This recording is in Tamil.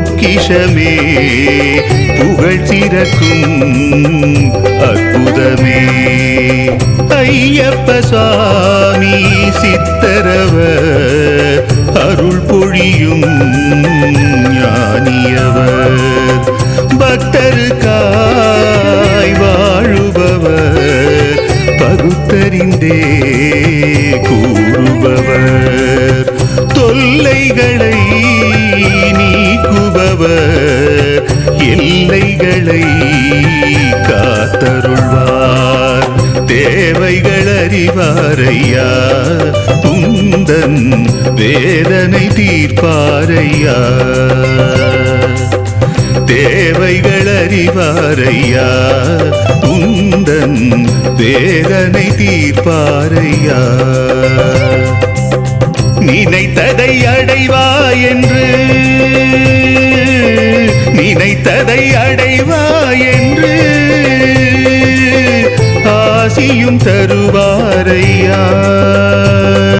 பொக்கிஷமே புகழ் சிறக்கும் அற்புதமே ஐயப்ப சுவாமி சித்தரவர் அருள் பொழியும் ஞானியவர் பக்தருக்காய் வாழுபவர் பகுத்தறிந்தே கூறுபவர் தொல்லைகளை நீக்குபவர் எல்லைகளை காத்தருள்வார் தேவைகள் அறிவாரையா துந்தன் வேதனை தீர்ப்பாரையா தேவைகள் அறிவாரையா துந்தன் வேதனை தீர்ப்பாரையா நினைத்ததை அடைவா என்று நினைத்ததை அடைவா என்று ஆசியும் தருவாரையா